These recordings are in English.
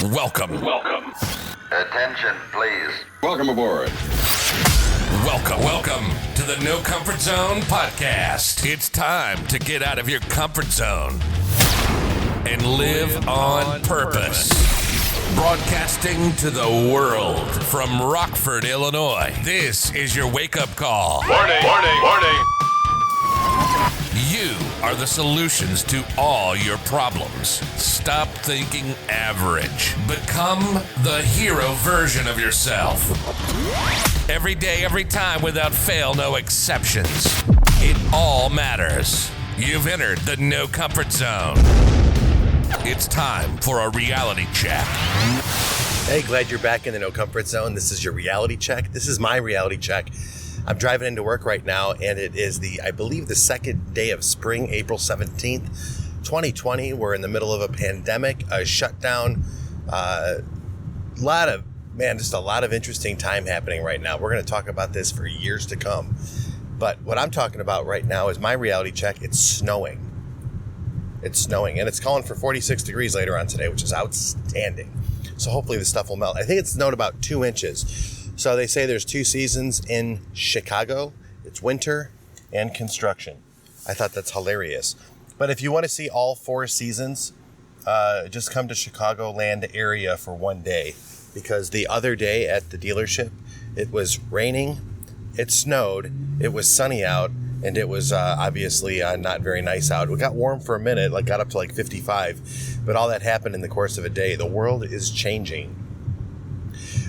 Welcome. Attention, please. Welcome aboard. Welcome to the No Comfort Zone podcast. It's time to get out of your comfort zone and live on purpose. Broadcasting to the world from Rockford, Illinois. This is your wake-up call. Warning. You are the solutions to all your problems. Stop thinking average. Become the hero version of yourself. Every day, every time, without fail, no exceptions. It all matters. You've entered the No Comfort Zone. It's time for a reality check. Hey, glad you're back in the No Comfort Zone. This is your reality check. This is my reality check. I'm driving into work right now, and it is I believe the second day of spring, April 17th, 2020. We're in the middle of a pandemic, a shutdown, just a lot of interesting time happening right now. We're going to talk about this for years to come. But what I'm talking about right now is my reality check. It's snowing. It's snowing, and it's calling for 46 degrees later on today, which is outstanding. So hopefully the stuff will melt. I think it snowed about 2 inches. So they say there's 2 seasons in Chicago. It's winter and construction. I thought that's hilarious. But if you want to see all 4 seasons, just come to Chicagoland area for one day. Because the other day at the dealership, it was raining, it snowed, it was sunny out, and it was obviously not very nice out. It got warm for a minute, got up to 55. But all that happened in the course of a day. The world is changing.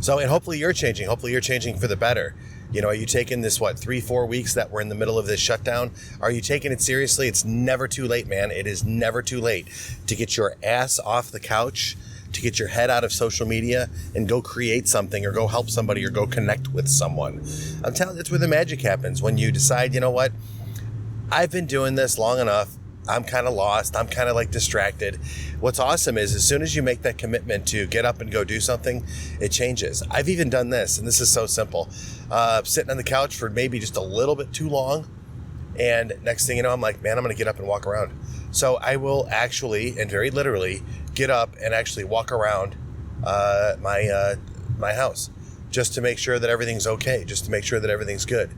So, and hopefully you're changing. Hopefully you're changing for the better. You know, are you taking this, 3-4 weeks that we're in the middle of this shutdown? Are you taking it seriously? It's never too late, man. It is never too late to get your ass off the couch, to get your head out of social media and go create something or go help somebody or go connect with someone. I'm telling you, that's where the magic happens. When you decide, you know what? I've been doing this long enough. I'm kind of lost. I'm kind of distracted. What's awesome is as soon as you make that commitment to get up and go do something, it changes. I've even done this, and this is so simple. Sitting on the couch for maybe just a little bit too long, and next thing you know, I'm like, man, I'm going to get up and walk around. So I will actually, and very literally, get up and actually walk around my house just to make sure that everything's okay, just to make sure that everything's good.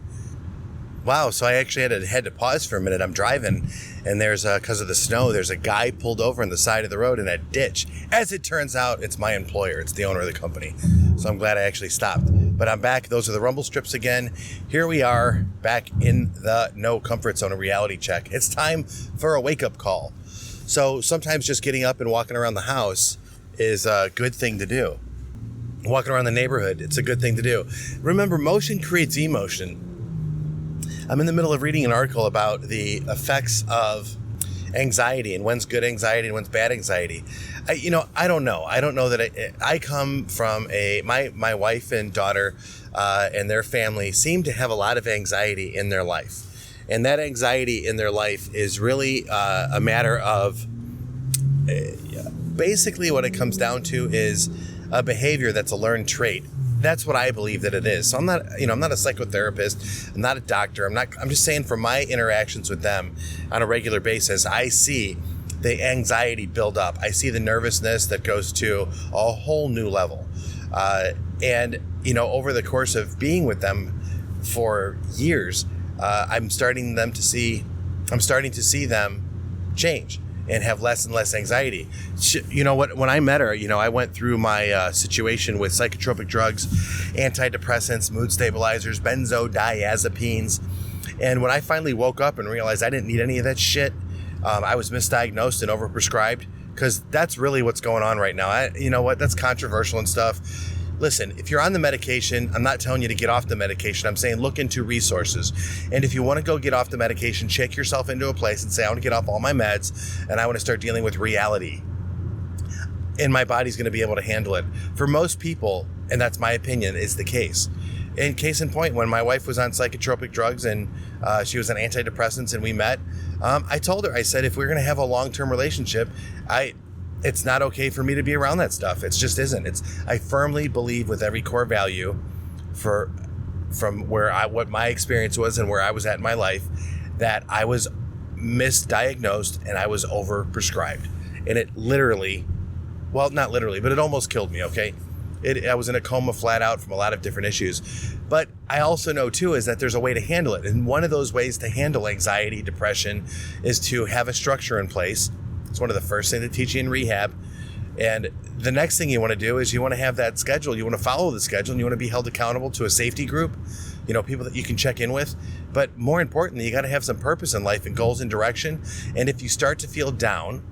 Wow, so I actually had to pause for a minute. I'm driving, and there's, because of the snow, there's a guy pulled over on the side of the road in a ditch. As it turns out, it's my employer. It's the owner of the company. So I'm glad I actually stopped. But I'm back. Those are the rumble strips again. Here we are, back in the No Comfort Zone, a reality check. It's time for a wake-up call. So sometimes just getting up and walking around the house is a good thing to do. Walking around the neighborhood, it's a good thing to do. Remember, motion creates emotion. I'm in the middle of reading an article about the effects of anxiety and when's good anxiety and when's bad anxiety. I don't know. I don't know that I come from my wife and daughter and their family seem to have a lot of anxiety in their life. And that anxiety in their life is really a matter of basically what it comes down to is a behavior that's a learned trait. That's what I believe that it is. So I'm not a psychotherapist. I'm not a doctor. I'm just saying from my interactions with them on a regular basis, I see the anxiety build up. I see the nervousness that goes to a whole new level. And over the course of being with them for years, I'm starting to see them change and have less and less anxiety. You know what? When I met her, I went through my situation with psychotropic drugs, antidepressants, mood stabilizers, benzodiazepines. And when I finally woke up and realized I didn't need any of that shit, I was misdiagnosed and overprescribed, because that's really what's going on right now. You know what? That's controversial and stuff. Listen, if you're on the medication, I'm not telling you to get off the medication. I'm saying look into resources. And if you want to go get off the medication, check yourself into a place and say, I want to get off all my meds and I want to start dealing with reality. And my body's going to be able to handle it. For most people, and that's my opinion, is the case. In case in point, when my wife was on psychotropic drugs and she was on antidepressants and we met, I told her, I said, if we're going to have a long-term relationship, it's not okay for me to be around that stuff. It just isn't. I firmly believe with every core value from what my experience was and where I was at in my life, that I was misdiagnosed and I was overprescribed. And it literally Well, not literally, but it almost killed me, okay? I was in a coma flat out from a lot of different issues. But I also know, too, is that there's a way to handle it. And one of those ways to handle anxiety, depression, is to have a structure in place. It's one of the first things they teach you in rehab. And the next thing you want to do is you want to have that schedule. You want to follow the schedule, and you want to be held accountable to a safety group, people that you can check in with. But more importantly, you got to have some purpose in life and goals and direction. And if you start to feel down,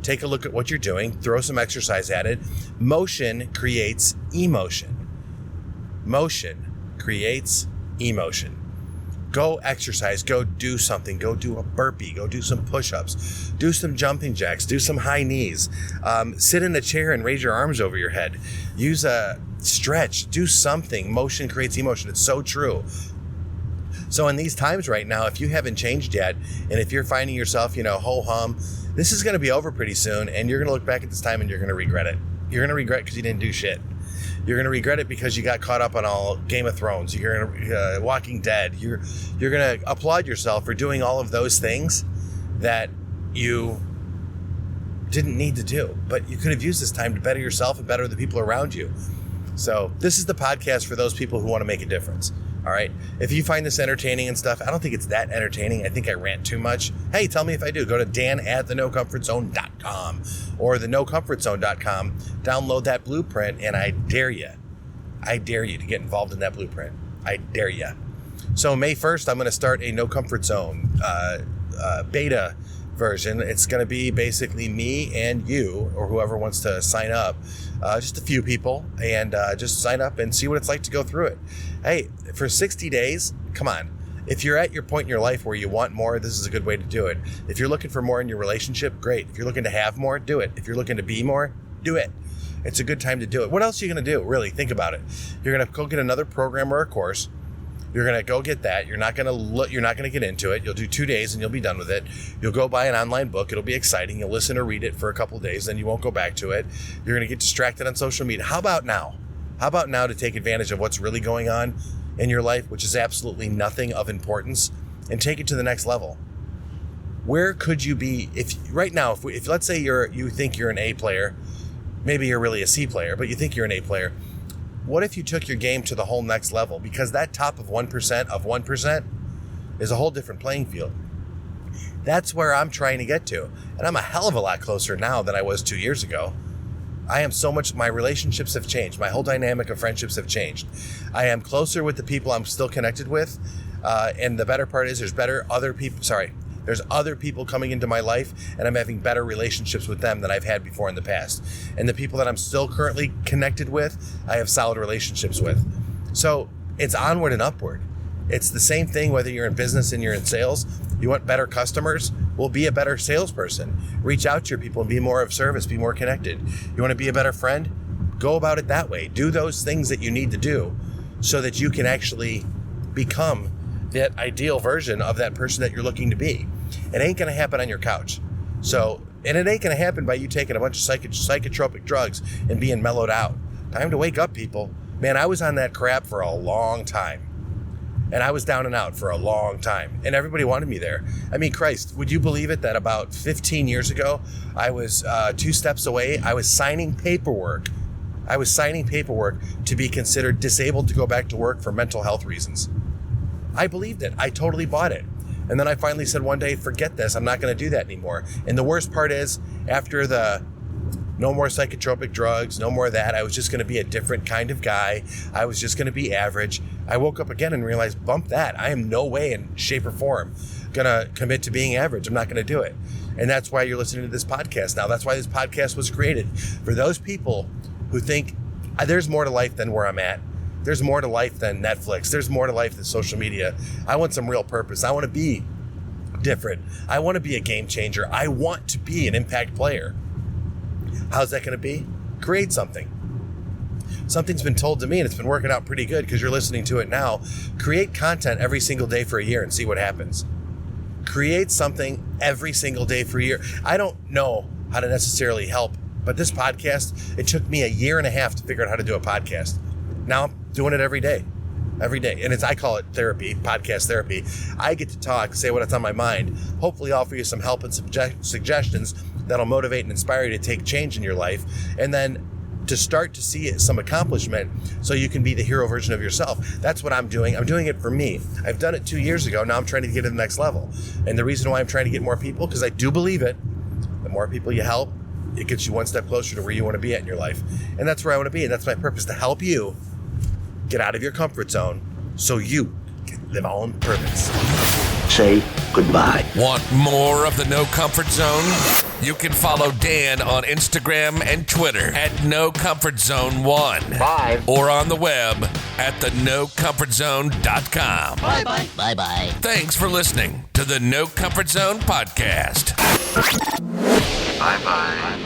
take a look at what you're doing, throw some exercise at it. Motion creates emotion. Motion creates emotion. Go exercise, go do something, go do a burpee, go do some push-ups, do some jumping jacks, do some high knees, sit in a chair and raise your arms over your head, use a stretch, do something. Motion creates emotion. It's so true. So in these times right now, if you haven't changed yet, and if you're finding yourself, ho-hum, this is going to be over pretty soon, and you're going to look back at this time and you're going to regret it. You're going to regret because you didn't do shit. You're going to regret it because you got caught up on all Game of Thrones. You're going to Walking Dead. You're going to applaud yourself for doing all of those things that you didn't need to do, but you could have used this time to better yourself and better the people around you. So this is the podcast for those people who want to make a difference. All right. If you find this entertaining and stuff, I don't think it's that entertaining. I think I rant too much. Hey, tell me if I do. Go to dan@thenocomfortzone.com or thenocomfortzone.com. Download that blueprint, and I dare you to get involved in that blueprint. I dare you. So May 1st, I'm going to start a No Comfort Zone beta version. It's going to be basically me and you, or whoever wants to sign up, just a few people, and just sign up and see what it's like to go through it. Hey, for 60 days, come on. If you're at your point in your life where you want more, this is a good way to do it. If you're looking for more in your relationship, great. If you're looking to have more, do it. If you're looking to be more, do it. It's a good time to do it. What else are you going to do? Really, think about it. You're going to go get another program or a course. You're going to go get that. You're not going to get into it. You'll do 2 days and you'll be done with it. You'll go buy an online book. It'll be exciting. You'll listen or read it for a couple of days, then you won't go back to it. You're going to get distracted on social media. How about now? How about now to take advantage of what's really going on in your life, which is absolutely nothing of importance, and take it to the next level? Where could you be if right now, if let's say you think you're an A player, maybe you're really a C player, but you think you're an A player. What if you took your game to the whole next level? Because that top of 1% is a whole different playing field. That's where I'm trying to get to. And I'm a hell of a lot closer now than I was 2 years ago. My relationships have changed. My whole dynamic of friendships have changed. I am closer with the people I'm still connected with. And the better part is there's other people coming into my life, and I'm having better relationships with them than I've had before in the past. And the people that I'm still currently connected with, I have solid relationships with. So it's onward and upward. It's the same thing whether you're in business and you're in sales. You want better customers? Well, be a better salesperson. Reach out to your people and be more of service, be more connected. You want to be a better friend? Go about it that way. Do those things that you need to do so that you can actually become that ideal version of that person that you're looking to be. It ain't going to happen on your couch. And it ain't going to happen by you taking a bunch of psychotropic drugs and being mellowed out. Time to wake up, people. Man, I was on that crap for a long time. And I was down and out for a long time. And everybody wanted me there. I mean, Christ, would you believe it that about 15 years ago, I was 2 steps away. I was signing paperwork to be considered disabled to go back to work for mental health reasons. I believed it. I totally bought it. And then I finally said one day, forget this. I'm not going to do that anymore. And the worst part is, after the no more psychotropic drugs, no more of that, I was just going to be a different kind of guy. I was just going to be average. I woke up again and realized, bump that. I am no way in shape or form going to commit to being average. I'm not going to do it. And that's why you're listening to this podcast now. That's why this podcast was created. For those people who think there's more to life than where I'm at. There's more to life than Netflix. There's more to life than social media. I want some real purpose. I want to be different. I want to be a game changer. I want to be an impact player. How's that going to be? Create something. Something's been told to me, and it's been working out pretty good because you're listening to it now. Create content every single day for a year and see what happens. Create something every single day for a year. I don't know how to necessarily help, but this podcast, it took me 1.5 years to figure out how to do a podcast. Now I'm doing it every day. every day. And I call it therapy, podcast therapy. I get to talk, say what's on my mind, hopefully offer you some help and suggestions that'll motivate and inspire you to take change in your life. And then to start to see some accomplishment so you can be the hero version of yourself. That's what I'm doing. I'm doing it for me. I've done it 2 years ago. Now I'm trying to get to the next level. And the reason why I'm trying to get more people, because I do believe it, the more people you help, it gets you one step closer to where you want to be at in your life. And that's where I want to be. And that's my purpose, to help you get out of your comfort zone so you can live on purpose. Say goodbye. Want more of the No Comfort Zone? You can follow Dan on Instagram and Twitter at No Comfort Zone 1. Bye. Or on the web at thenocomfortzone.com. Bye-bye. Bye-bye. Thanks for listening to the No Comfort Zone podcast. Bye-bye.